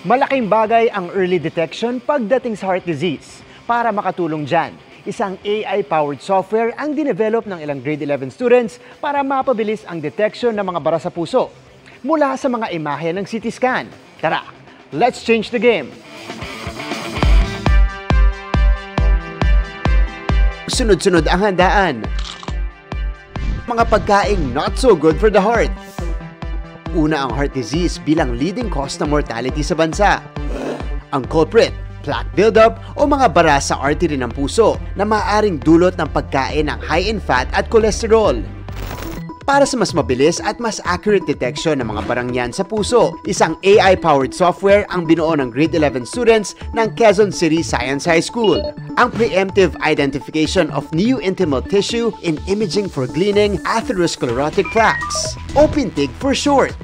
Malaking bagay ang early detection pagdating sa heart disease. Para makatulong dyan, isang AI-powered software ang dinevelop ng ilang grade 11 students para mapabilis ang detection ng mga bara sa puso mula sa mga imahe ng CT scan. Tara, let's change the game! Sunod-sunod ang handaan. Mga pagkaing not so good for the heart. Una ang heart disease bilang leading cause ng mortality sa bansa. Ang culprit, plaque buildup o mga bara sa artery ng puso na maaaring dulot ng pagkain ng high in fat at cholesterol. Para sa mas mabilis at mas accurate detection ng mga barang yan sa puso, isang AI-powered software ang binuo ng grade 11 students ng Quezon City Science High School. Ang preemptive identification of new intimal tissue in imaging for gleaning atherosclerotic plaques, o PINTIG for short.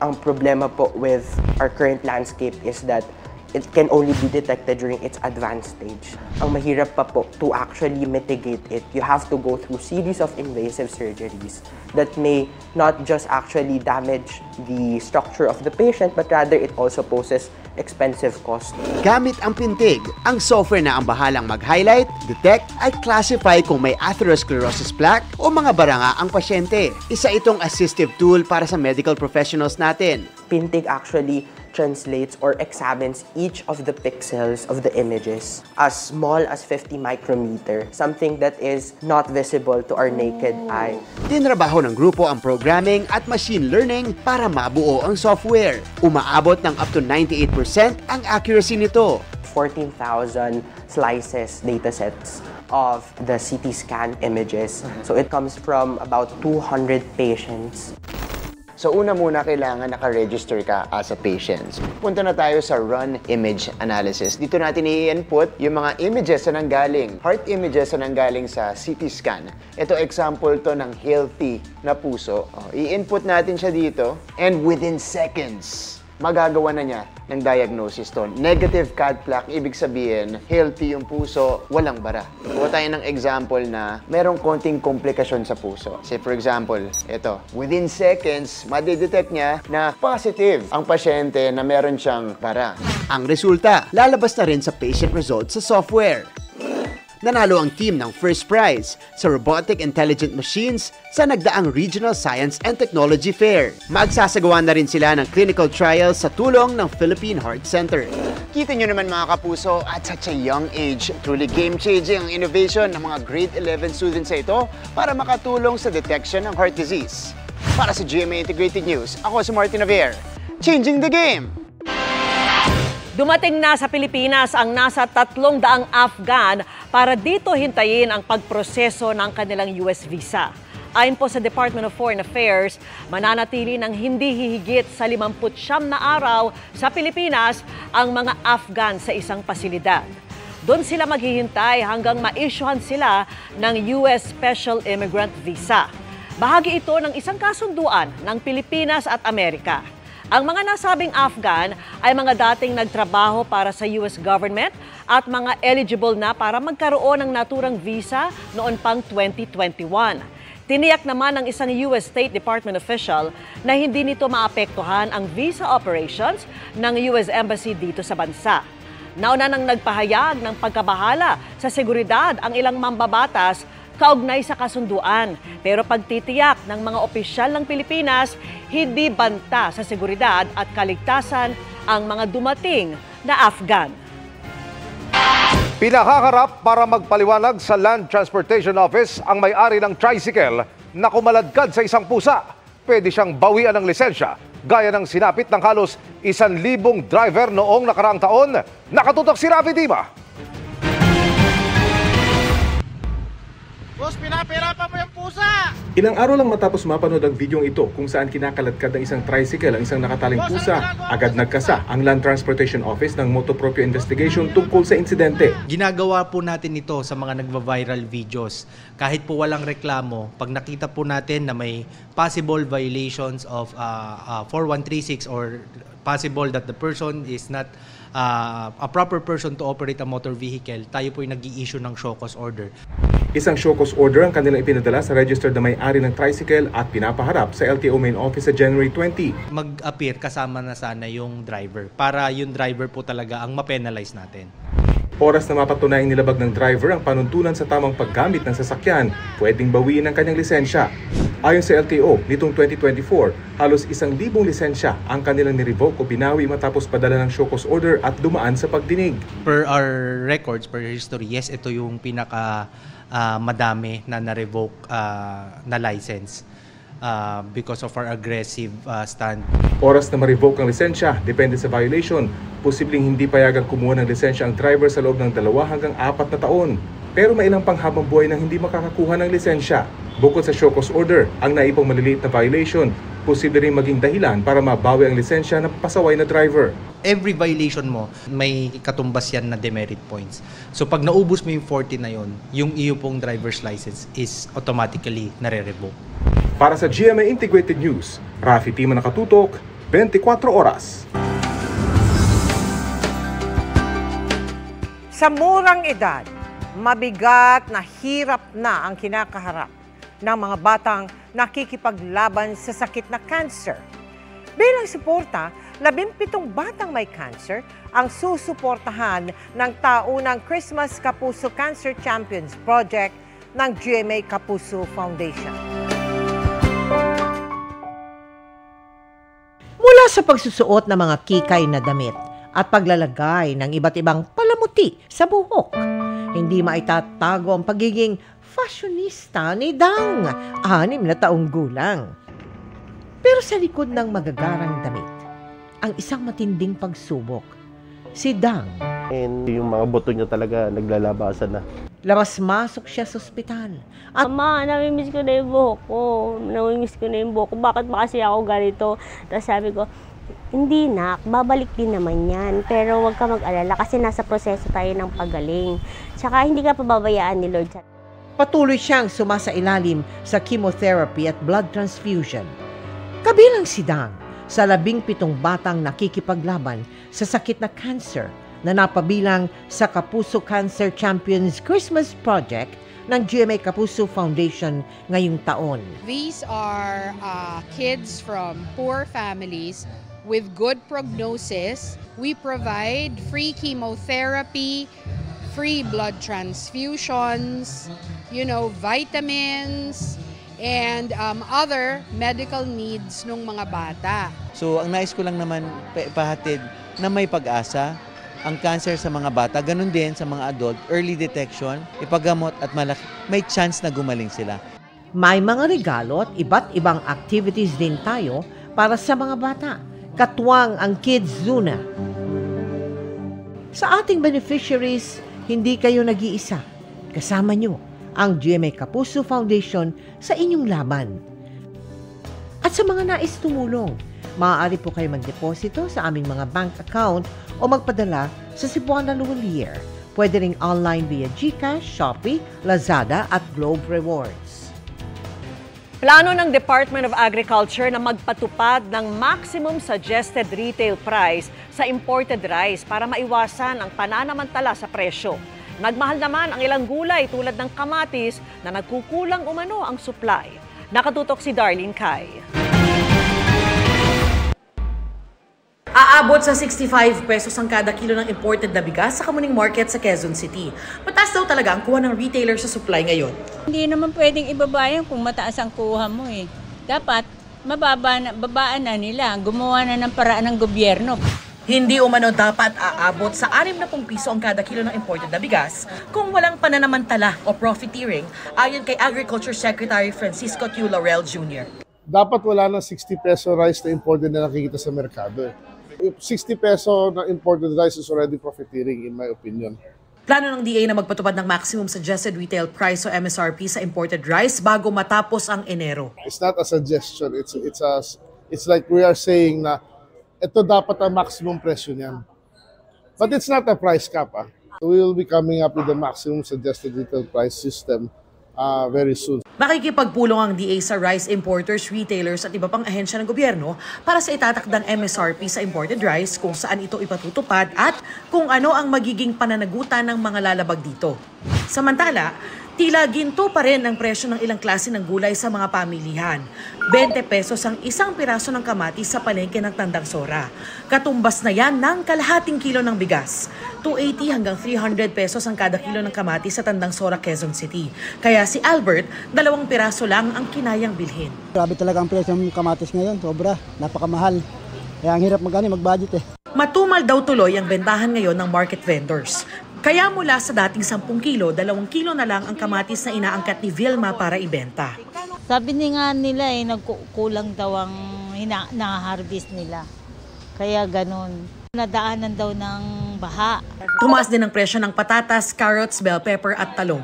Ang problema po with our current landscape is that it can only be detected during its advanced stage. Ang mahirap pa po to actually mitigate it, you have to go through series of invasive surgeries that may not just actually damage the structure of the patient, but rather it also poses expensive cost. Gamit ang PINTIG, ang software na ang bahalang mag-highlight, detect, at classify kung may atherosclerosis plaque o mga baranga ang pasyente. Isa itong assistive tool para sa medical professionals natin. PINTIG actually translates or examines each of the pixels of the images as small as 50 micrometer, something that is not visible to our naked eye. Tinrabaho ng grupo ang programming at machine learning para mabuo ang software. Umaabot ng up to 98% ang accuracy nito. 14,000 slices datasets of the CT scan images. So it comes from about 200 patients. So una muna kailangan naka-register ka as a patient. Punta na tayo sa Run Image Analysis. Dito natin i-input yung mga images na nanggaling, heart images na nanggaling sa CT scan. Ito example to ng healthy na puso. I-input natin siya dito and within seconds, magagawa na niya ng diagnosis to. Negative CAD plaque, ibig sabihin, healthy yung puso, walang bara. Kuha tayo ng example na merong konting komplikasyon sa puso. Say for example, ito, within seconds, madidetect niya na positive ang pasyente na meron siyang bara. Ang resulta, lalabas na rin sa patient results sa software. Nanalo ang team ng first prize sa Robotic Intelligent Machines sa nagdaang Regional Science and Technology Fair. Magsasagawa na rin sila ng clinical trials sa tulong ng Philippine Heart Center. Kita nyo naman mga kapuso, at such a young age, truly game-changing ang innovation ng mga grade 11 students sa ito para makatulong sa detection ng heart disease. Para sa GMA Integrated News, ako si Martin Javier, changing the game! Dumating na sa Pilipinas ang nasa 300 Afghan para dito hintayin ang pagproseso ng kanilang US visa. Ayon po sa Department of Foreign Affairs, mananatili ng hindi hihigit sa 59 na araw sa Pilipinas ang mga Afghan sa isang pasilidad. Doon sila maghihintay hanggang ma-issuehan sila ng US Special Immigrant Visa. Bahagi ito ng isang kasunduan ng Pilipinas at Amerika. Ang mga nasabing Afghan ay mga dating nagtrabaho para sa US government at mga eligible na para magkaroon ng naturang visa noon pang 2021. Tiniyak naman ng isang US State Department official na hindi nito maapektuhan ang visa operations ng US Embassy dito sa bansa. Nauna nang nagpahayag ng pagkabahala sa seguridad ang ilang mambabatas kaugnay sa kasunduan. Pero pagtitiyak ng mga opisyal ng Pilipinas, hindi banta sa seguridad at kaligtasan ang mga dumating na Afghan. Pinakaharap para magpaliwanag sa Land Transportation Office ang may-ari ng tricycle na kumaladkad sa isang pusa. Pwede siyang bawian ng lisensya, gaya ng sinapit ng halos 1,000 driver noong nakaraang taon. Nakatutok si Rafi Dima. Boss, pinapahirapan mo yung pusa! Ilang araw lang matapos mapanood ang videong ito kung saan kinakaladkad ng isang tricycle ang isang nakataling pusa, agad nagkasa ang Land Transportation Office ng Motopropio Investigation tungkol sa insidente. Ginagawa po natin ito sa mga nagva-viral videos. Kahit po walang reklamo, pag nakita po natin na may possible violations of 4136 or possible that the person is not a proper person to operate a motor vehicle, tayo po yung nag-i-issue ng show cause order. Isang show cause order ang kanilang ipinadala sa registered na may-ari ng tricycle at pinapaharap sa LTO main office sa January 20. Mag-appear kasama na sana yung driver para yung driver po talaga ang ma-penalize natin. Oras na mapatunayang nilabag ng driver ang panuntunan sa tamang paggamit ng sasakyan, pwedeng bawiin ang kanyang lisensya. Ayon sa LTO, nitong 2024, halos 1,000 lisensya ang kanilang nirevoke o binawi matapos padala ng show cause order at dumaan sa pagdinig. Per our records, per history, yes, ito yung pinaka madami na na-revoke na license because of our aggressive stand. Oras na ma-revoke ang lisensya, depende sa violation. Posibleng hindi payagang kumuha ng lisensya ang driver sa loob ng 2 hanggang 4 na taon. Pero may ilang panghabang buhay na hindi makakakuha ng lisensya. Bukod sa show cause order, ang naipang maliliit na violation, posible rin maging dahilan para mabawi ang lisensya ng pasaway na driver. Every violation mo, may katumbas yan na demerit points. So pag naubos mo yung 40 na yon, yung iyo pong driver's license is automatically nare-revoke. Para sa GMA Integrated News, Rafi Tima nakatutok, 24 oras. Sa murang edad, mabigat na hirap na ang kinakaharap ng mga batang nakikipaglaban sa sakit na cancer. Bilang suporta, 17 batang may cancer ang susuportahan ng taunang Christmas Kapuso Cancer Champions Project ng GMA Kapuso Foundation. Mula sa pagsusuot ng mga kikay na damit at paglalagay ng iba't ibang palamuti sa buhok, hindi maitatago ang pagiging fashionista ni Dang, 6 na taong gulang. Pero sa likod ng magagarang damit, ang isang matinding pagsubok, si Dang. And yung mga buto niya talaga naglalabasan na. Labas-masok siya sa ospital. At Mama, namimiss ko na yung buhok ko. Namimiss ko na yung buhok ko. Bakit ba kasi ako ganito? Tapos sabi ko, hindi nak, babalik din naman yan. Pero huwag ka mag-alala kasi nasa proseso tayo ng pagaling. Tsaka hindi ka pababayaan ni Lord. patuloy siyang sumasailalim sa chemotherapy at blood transfusion. Kabilang si Dang sa 17 batang nakikipaglaban sa sakit na cancer na napabilang sa Kapuso Cancer Champions Christmas Project ng GMA Kapuso Foundation ngayong taon. These are kids from poor families with good prognosis. We provide free chemotherapy, free blood transfusions, vitamins, and other medical needs ng mga bata. So ang nais ko lang naman pahatid na may pag-asa ang cancer sa mga bata, ganun din sa mga adult, early detection, ipagamot at may chance na gumaling sila. May mga regalo at iba't ibang activities din tayo para sa mga bata, katuwang ang Kids Zuna. Sa ating beneficiaries, hindi kayo nag-iisa. Kasama nyo ang GMA Kapuso Foundation sa inyong laban. At sa mga nais tumulong, maaari po kayo magdeposito sa aming mga bank account o magpadala sa Cebuana Luwalier. Pwede ring online via GCash, Shopee, Lazada at Globe Rewards. Plano ng Department of Agriculture na magpatupad ng maximum suggested retail price sa imported rice para maiwasan ang pananamantala sa presyo. Nagmahal naman ang ilang gulay tulad ng kamatis na nagkukulang umano ang supply. Nakatutok si Darlene Kai. Aabot sa 65 pesos ang kada kilo ng imported na bigas sa Kamuning Market sa Quezon City. Mataas daw talaga ang kuha ng retailer sa supply ngayon. Hindi naman pwedeng ibaba yan kung mataas ang kuha mo eh. Dapat babaan na nila, gumawa na ng paraan ng gobyerno. Hindi umano dapat aabot sa 60 piso ang kada kilo ng imported na bigas kung walang pananamantala o profiteering, ayon kay Agriculture Secretary Francisco Q. Laurel Jr. Dapat wala ng 60 peso rice na imported na nakikita sa merkado. 60 peso na imported rice is already profiteering in my opinion. Plano ng DA na magpatupad ng maximum suggested retail price o MSRP sa imported rice bago matapos ang Enero. It's not a suggestion, it's like we are saying na ito dapat ang maximum presyo niyan. But it's not a price cap. We will be coming up with the maximum suggested retail price system very soon. Makikipagpulong ang DA sa rice importers, retailers at iba pang ahensya ng gobyerno para sa itatakdang MSRP sa imported rice, kung saan ito ipatutupad at kung ano ang magiging pananagutan ng mga lalabag dito. Samantala, tila ginto pa rin ang presyo ng ilang klase ng gulay sa mga pamilihan. 20 pesos ang isang piraso ng kamatis sa palengke ng Tandang Sora. Katumbas na yan ng kalahating kilo ng bigas. 280 hanggang 300 pesos ang kada kilo ng kamatis sa Tandang Sora, Quezon City. Kaya si Albert, 2 piraso lang ang kinayang bilhin. Grabe talaga ang presyo ng kamatis ngayon, sobra, napakamahal. Kaya ang hirap mag-budget eh. Matumal daw tuloy ang bentahan ngayon ng market vendors. Kaya mula sa dating 10 kilo, 2 kilo na lang ang kamatis na inaangkat ni Vilma para ibenta. Sabi nga nila nagkukulang daw ang na-harvest nila. Kaya ganun. Nadaanan daw ng baha. Tumaas din ang presyo ng patatas, carrots, bell pepper at talong.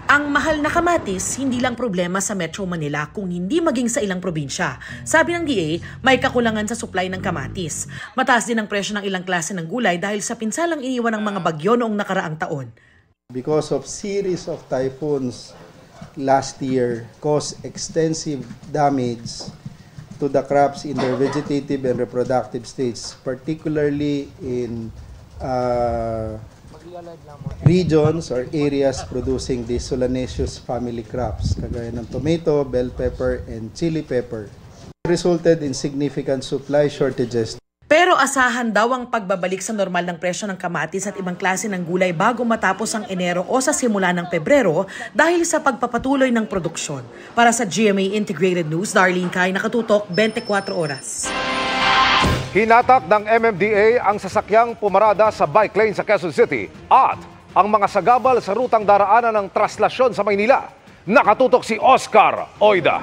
Ang mahal na kamatis, hindi lang problema sa Metro Manila kung hindi maging sa ilang probinsya. Sabi ng DA, may kakulangan sa supply ng kamatis. Mataas din ang presyo ng ilang klase ng gulay dahil sa pinsalang iniwan ng mga bagyo noong nakaraang taon. Because of series of typhoons last year caused extensive damage to the crops in their vegetative and reproductive stages, particularly in regions or areas producing the Solanaceous family crops, kagaya ng tomato, bell pepper, and chili pepper, resulted in significant supply shortages. Pero asahan daw ang pagbabalik sa normal ng presyo ng kamatis at ibang klase ng gulay bago matapos ang Enero o sa simula ng Pebrero dahil sa pagpapatuloy ng produksyon. Para sa GMA Integrated News, Darlene Kai, nakatutok 24 oras. Hinatak ng MMDA ang sasakyang pumarada sa bike lane sa Quezon City at ang mga sagabal sa rutang daraanan ng traslasyon sa Maynila. Nakatutok si Oscar Oida.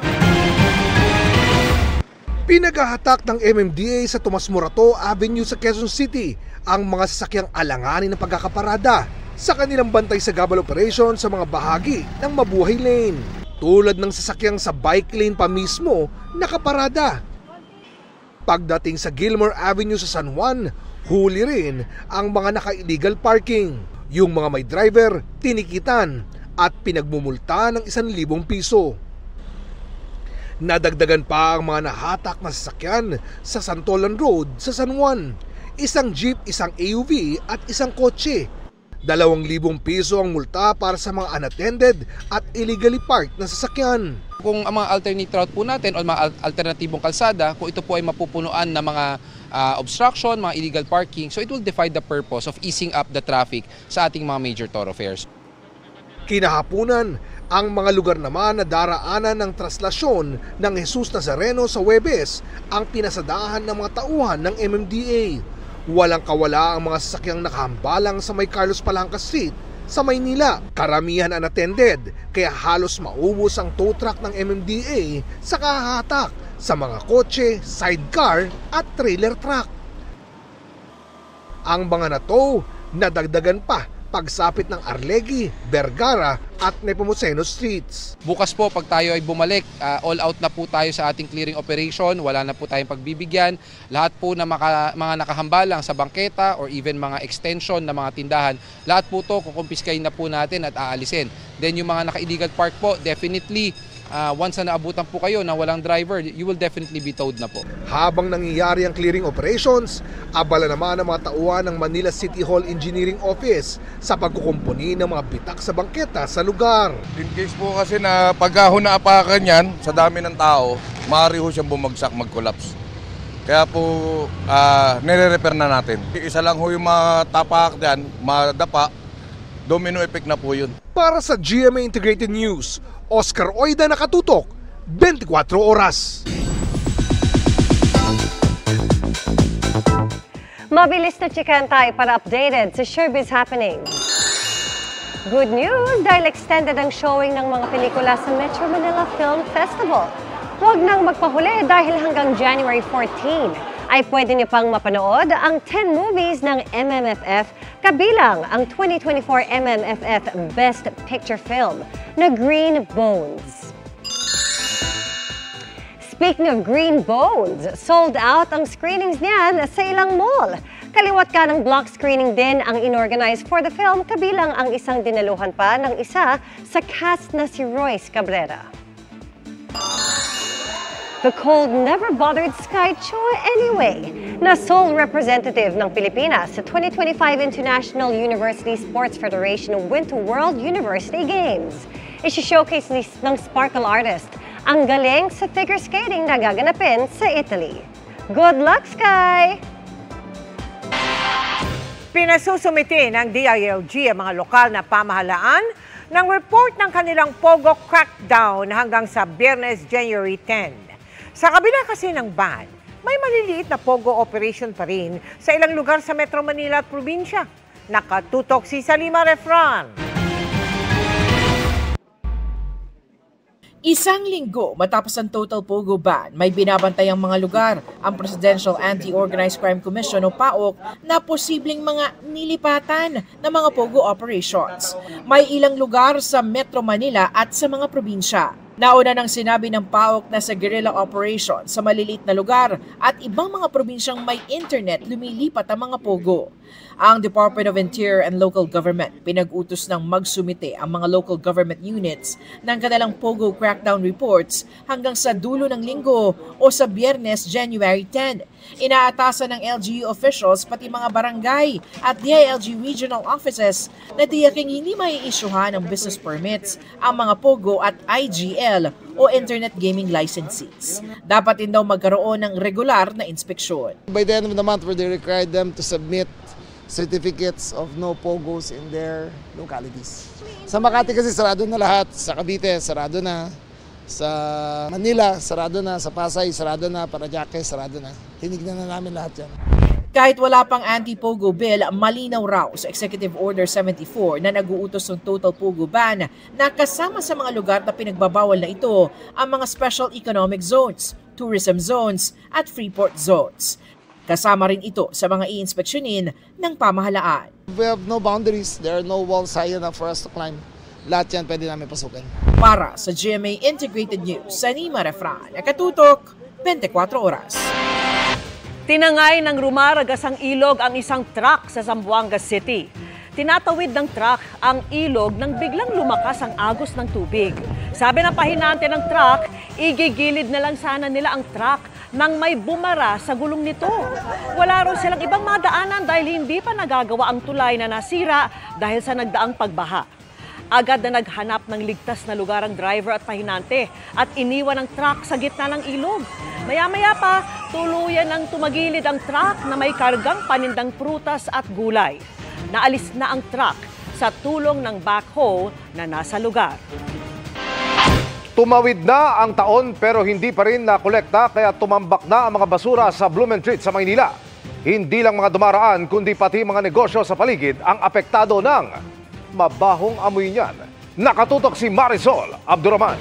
Pinaghahatak ng MMDA sa Tomas Morato Avenue sa Quezon City ang mga sasakyang alanganin ng pagkakaparada sa kanilang bantay sagabal operation sa mga bahagi ng Mabuhay Lane. Tulad ng sasakyang sa bike lane pa mismo nakaparada. Pagdating sa Gilmore Avenue sa San Juan, huli rin ang mga naka-illegal parking. Yung mga may driver, tinikitan at pinagmumulta ng 1,000 piso. Nadagdagan pa ang mga nahatak na sasakyan sa Santolan Road sa San Juan. Isang jeep, isang AUV at isang kotse. 2,000 piso ang multa para sa mga unattended at illegally parked na sasakyan. Kung ang mga alternate route po natin o mga alternatibong kalsada, kung ito po ay mapupunuan ng mga obstruction, mga illegal parking, so it will defeat the purpose of easing up the traffic sa ating mga major thoroughfares. Kinahapunan, ang mga lugar naman na daraanan ng traslasyon ng Jesus Nazareno sa Huwebes ang pinasadahan ng mga tauhan ng MMDA. Walang kawala ang mga sasakyang nakahambalang sa may Carlos Palanca Street sa Maynila. Karamihan unattended, kaya halos maubos ang tow truck ng MMDA sa kahatak sa mga kotse, sidecar at trailer truck. Ang mga na-tow nadagdagan pa pagsapit ng Arlegui, Vergara at Nepomuceno Streets. Bukas po pag tayo ay bumalik, all out na po tayo sa ating clearing operation, wala na po tayong pagbibigyan. Lahat po na mga nakahambalang sa bangketa or even mga extension na mga tindahan, lahat po to kukumpiskahin na po natin at aalisin. Then yung mga naka-illegal park po, definitely once na naabutan po kayo na walang driver, you will definitely be towed na po. Habang nangyayari ang clearing operations, abala naman ang mga tauhan ng Manila City Hall Engineering Office sa pagkukumpuni ng mga bitak sa bangketa sa lugar. In case po kasi na pagkahon na apakan yan, sa dami ng tao, maaari ho siyang bumagsak, mag-collapse. Kaya po, nire-repair na natin. Isa lang ho yung matapak dyan, madapa, domino effect na po yun. Para sa GMA Integrated News, Oscar Oida, nakatutok 24 oras. Mabilis na chikan tayo para updated sa Showbiz Happening. Good news dahil extended ang showing ng mga pelikula sa Metro Manila Film Festival. Huwag nang magpahuli dahil hanggang January 14 ay pwede niyo pang mapanood ang 10 movies ng MMFF kabilang ang 2024 MMFF Best Picture Film na Green Bones. Speaking of Green Bones, sold out ang screenings niyan sa ilang mall. Kaliwat ka ng block screening din ang inorganize for the film, kabilang ang isang dinaluhan pa ng isa sa cast na si Royce Cabrera. The cold never bothered Sky Chua anyway, na sole representative ng Pilipinas sa 2025 International University Sports Federation Winter World University Games. I-showcase ng Sparkle Artist ang galing sa figure skating na gaganapin sa Italy. Good luck, Sky! Pinasusumiti ng DILG ang mga lokal na pamahalaan ng report ng kanilang Pogo crackdown hanggang sa Biyernes, January 10. Sa kabila kasi ng ban, may maliliit na Pogo operation pa rin sa ilang lugar sa Metro Manila at probinsya. Nakatutok si Salima Refran. Isang linggo matapos ang total Pogo ban, may binabantay ang mga lugar, ang Presidential Anti-Organized Crime Commission o PAOK, na posibleng mga nilipatan ng mga Pogo operations. May ilang lugar sa Metro Manila at sa mga probinsya. Nauna nang sinabi ng PAOK na sa guerrilla operation sa maliliit na lugar at ibang mga probinsyang may internet lumilipat ang mga Pogo. Ang Department of Interior and Local Government pinag-utos ng magsumite ang mga local government units ng kanilang Pogo crackdown reports hanggang sa dulo ng linggo o sa Biyernes, January 10. Inaatasan ng LGU officials pati mga barangay at DILG regional offices na tiyaking hindi mai-isyuhan ng business permits ang mga Pogo at IGL o Internet Gaming Licensees. Dapat din daw magkaroon ng regular na inspeksyon. By the end of the month, they required them to submit certificates of no Pogos in their localities. Sa Makati kasi sarado na lahat, sa Cavite sarado na, sa Manila sarado na, sa Pasay sarado na, Parañaque sarado na. Tinignan na namin lahat yan. Kahit wala pang anti-Pogo bill, malinaw raw sa Executive Order 74 na nag-uutos ng total Pogo ban na kasama sa mga lugar na pinagbabawal na ito ang mga Special Economic Zones, Tourism Zones at Freeport Zones. Kasama rin ito sa mga i-inspeksyonin ng pamahalaan. We have no boundaries. There are no walls high enough for us to climb. Lahat yan pwede namin pasukin. Para sa GMA Integrated News, Salima Refran, Nakatutok, 24 Oras. Tinangay ng rumaragasang ilog ang isang truck sa Zamboanga City. Tinatawid ng truck ang ilog nang biglang lumakas ang agos ng tubig. Sabi ng pahinante ng truck, igigilid na lang sana nila ang truck nang may bumara sa gulong nito. Wala raw silang ibang madaanan dahil hindi pa nagagawa ang tulay na nasira dahil sa nagdaang pagbaha. Agad na naghanap ng ligtas na lugar ang driver at pahinante at iniwan ang truck sa gitna ng ilog. Maya-maya pa, tuluyan ng tumagilid ang truck na may kargang panindang prutas at gulay. Naalis na ang truck sa tulong ng backhoe na nasa lugar. Tumawid na ang taon pero hindi pa rin nakolekta kaya tumambak na ang mga basura sa Blumentritt sa Maynila. Hindi lang mga dumaraan kundi pati mga negosyo sa paligid ang apektado ng mabahong amoy niyan. Nakatutok si Marisol Abdurrahman.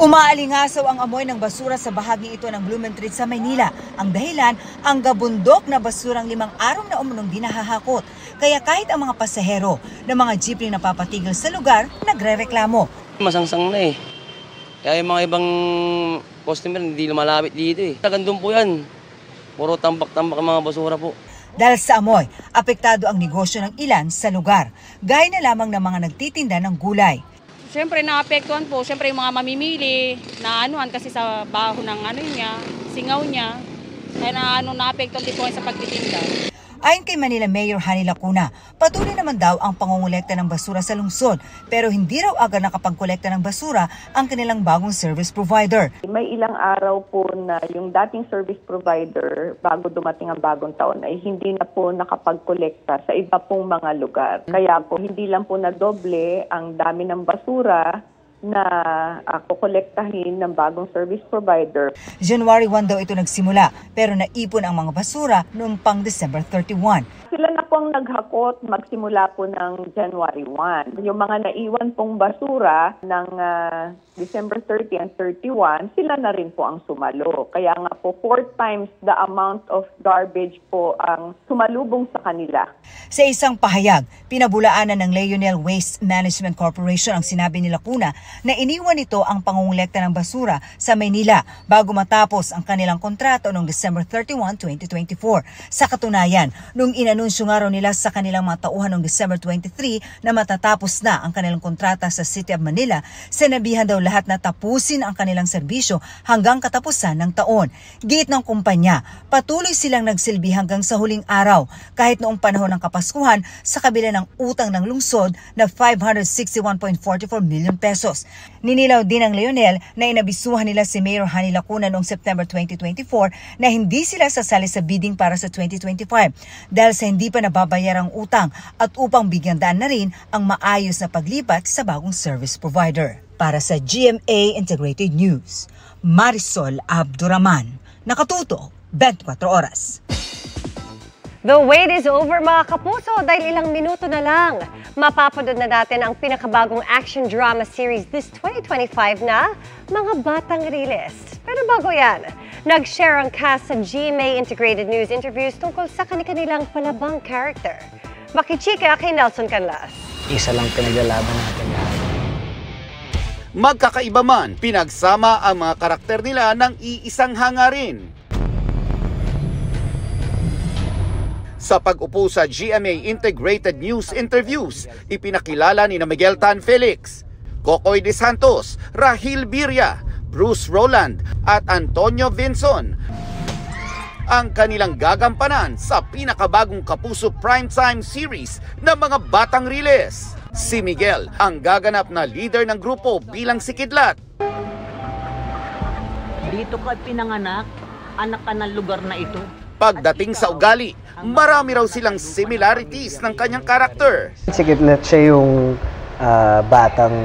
Umaalingasaw ang amoy ng basura sa bahagi ito ng Blumentritt sa Maynila. Ang dahilan, ang gabundok na basurang 5 araw na umunong dinahahakot. Kaya kahit ang mga pasahero ng mga jeepney na napapatigil sa lugar, nagre-reklamo. Masangsang na eh. Kaya yung mga ibang customer hindi lumalapit dito eh. Tagandun po yan. Puro tambak-tambak ang mga basura po. Dahil sa amoy, apektado ang negosyo ng ilan sa lugar. Gaya na lamang ng mga nagtitinda ng gulay. Siyempre naapektuhan po, siyempre yung mga mamimili na anuhan kasi sa baho ng singaw niya. Kaya naapektuhan din po sa pagtitinda. Ayon kay Manila Mayor Hani Lacuna, patuloy naman daw ang pangongolekta ng basura sa lungsod pero hindi raw agad nakapagkolekta ng basura ang kanilang bagong service provider. May ilang araw po na yung dating service provider bago dumating ang bagong taon ay hindi na po nakapagkolekta sa iba pong mga lugar. Kaya po hindi lang po na doble ang dami ng basura na kukolektahin ng bagong service provider. January 1 daw ito nagsimula pero naipon ang mga basura noong pang December 31. Sila na po ang naghakot magsimula po ng January 1. Yung mga naiwan pong basura ng December 30 and 31, sila na rin po ang sumalo. Kaya nga po 4 times the amount of garbage po ang sumalubong sa kanila. Sa isang pahayag, pinabulaanan ng Leonel Waste Management Corporation ang sinabi ni Lacuna na iniwan nito ang pangungulekta ng basura sa Maynila bago matapos ang kanilang kontrato noong December 31, 2024. Sa katunayan, nung inanunsyo nga raw nila sa kanilang mga tauhan noong December 23 na matatapos na ang kanilang kontrata sa City of Manila, sinabihan daw lahat na tapusin ang kanilang serbisyo hanggang katapusan ng taon. Giit ng kumpanya, patuloy silang nagsilbi hanggang sa huling araw kahit noong panahon ng Kapaskuhan sa kabila ng utang ng lungsod na 561.44 million pesos. Ninilaw din ng Leonel na inabisuhan nila si Mayor Hani Lacuna noong September 2024 na hindi sila sasali sa bidding para sa 2025 dahil sa hindi pa nababayarang utang at upang bigyan daan na rin ang maayos na paglipat sa bagong service provider. Para sa GMA Integrated News, Marisol Abduraman, nakatuto 24 oras. The wait is over mga kapuso dahil ilang minuto na lang. Mapapanood na natin ang pinakabagong action drama series this 2025 na Mga Batang Realist. Pero bago yan, nag-share ang cast sa GMA Integrated News interviews tungkol sa kanilang palabang character. Makichika kay Nelson Canlas. Isa lang pinaglalaban natin. Magkakaiba man, pinagsama ang mga karakter nila ng iisang hangarin. Sa pag-upo sa GMA Integrated News interviews, ipinakilala ni Miguel Tan Felix, Kokoy De Santos, Rahil Birria, Bruce Roland at Antonio Vinson ang kanilang gagampanan sa pinakabagong Kapuso primetime series na Mga Batang Realist. Si Miguel ang gaganap na leader ng grupo bilang si Kidlat. Dito ka pinanganak, anak ka ng lugar na ito. Pagdating sa ugali, marami raw silang similarities ng kanyang karakter. Si Kidlat siya yung batang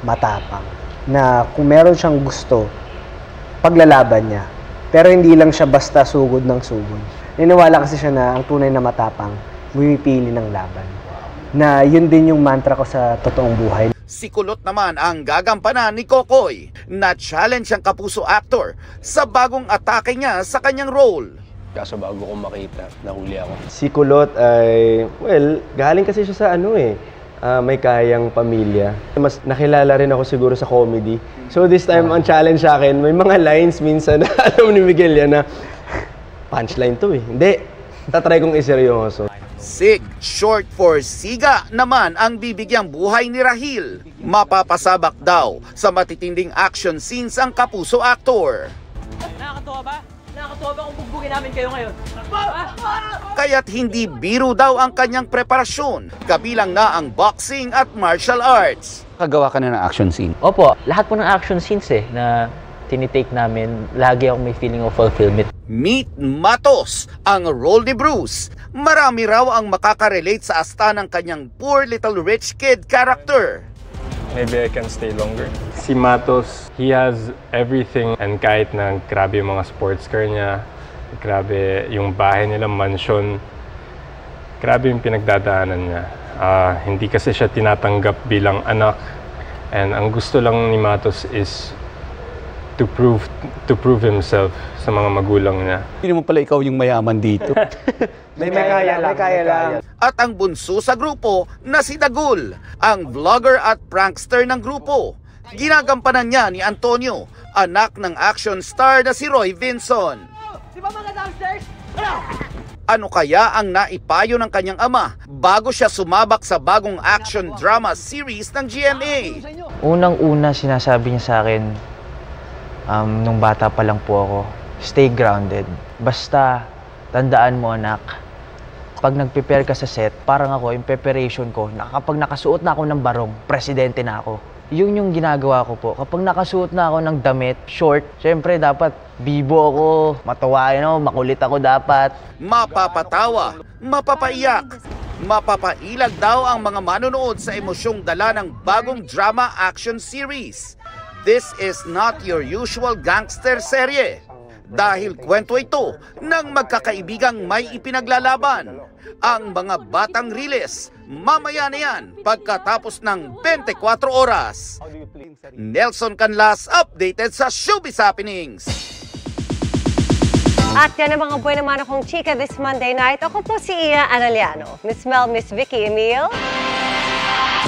matapang na kung meron siyang gusto, paglalaban niya. Pero hindi lang siya basta sugod ng sugod. Niniwala kasi siya na ang tunay na matapang, pumipili ng laban. Na yun din yung mantra ko sa totoong buhay. Si Kulot naman ang gagampanan ni Kokoy, na challenge ang Kapuso actor sa bagong atake niya sa kanyang role. Kaso bago ko makita, nahuli ako. Si Kulot ay, galing kasi siya sa may kayang pamilya. Mas nakilala rin ako siguro sa comedy. So this time, ang challenge sa akin, may mga lines minsan na alam ni Miguel yan na punchline to eh. Hindi, tatry kong iseryoso. SIG, short for Siga, naman ang bibigyang buhay ni Rahil. Mapapasabak daw sa matitinding action scenes ang Kapuso actor. Nakakatuwa ba? Nakakatuwa ba kung bugbugin namin kayo ngayon? Kaya't hindi biro daw ang kanyang preparasyon, kabilang na ang boxing at martial arts. Kagawa ka na ng action scene? Opo, lahat po ng action scenes na tinitake namin, lagi ako may feeling of fulfillment. Meet Matos, ang role ni Bruce. Marami raw ang makakarelate sa asta ng kanyang poor little rich kid character. Maybe I can stay longer. Si Matos, he has everything. And kahit na grabe yung mga sports car niya, grabe yung bahay nila, mansion, grabe yung pinagdadaanan niya. Hindi kasi siya tinatanggap bilang anak. And ang gusto lang ni Matos is to prove himself sa mga magulang niya. Hindi mo pala ikaw yung mayaman dito. may kaya lang. At ang bunso sa grupo na si Dagul, ang vlogger at prankster ng grupo. Ginagampanan niya ni Antonio, anak ng action star na si Roy Vinson. Di ba mga downstairs? Ano kaya ang naipayo ng kanyang ama bago siya sumabak sa bagong action drama series ng GMA? Unang-una sinasabi niya sa akin, nung bata pa lang po ako, stay grounded. Basta, tandaan mo anak, pag nag-prepare ka sa set, parang ako, yung preparation ko, kapag nakasuot na ako ng barong, presidente na ako. Yun yung ginagawa ko po. Kapag nakasuot na ako ng damit, short, syempre dapat bibo ako, matawain ako, makulit ako dapat. Mapapatawa, mapapaiyak, mapapailag daw ang mga manonood sa emosyong dala ng bagong drama action series. This is not your usual gangster serye. Dahil kwento ito ng magkakaibigang may ipinaglalaban. Ang mga batang Riles, mamaya na yan pagkatapos ng 24 oras. Nelson Canlas, updated sa Showbiz Happenings. At yan ang mga buhay naman akong chika this Monday night. Ako po si Iya Araliano. Miss Mel, Miss Vicky, Emil.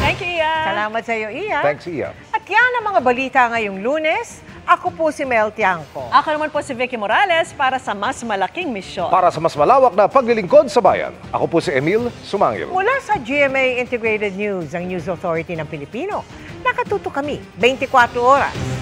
Thank you, Iya. Salamat sa iyo, Iya. Thanks, Iya. At yan ang mga balita ngayong Lunes. Ako po si Mel Tiangco. Ako naman po si Vicky Morales para sa mas malaking misyon. Para sa mas malawak na paglilingkod sa bayan, ako po si Emil Sumangil. Mula sa GMA Integrated News, ang News Authority ng Pilipino, nakatuto kami 24 oras.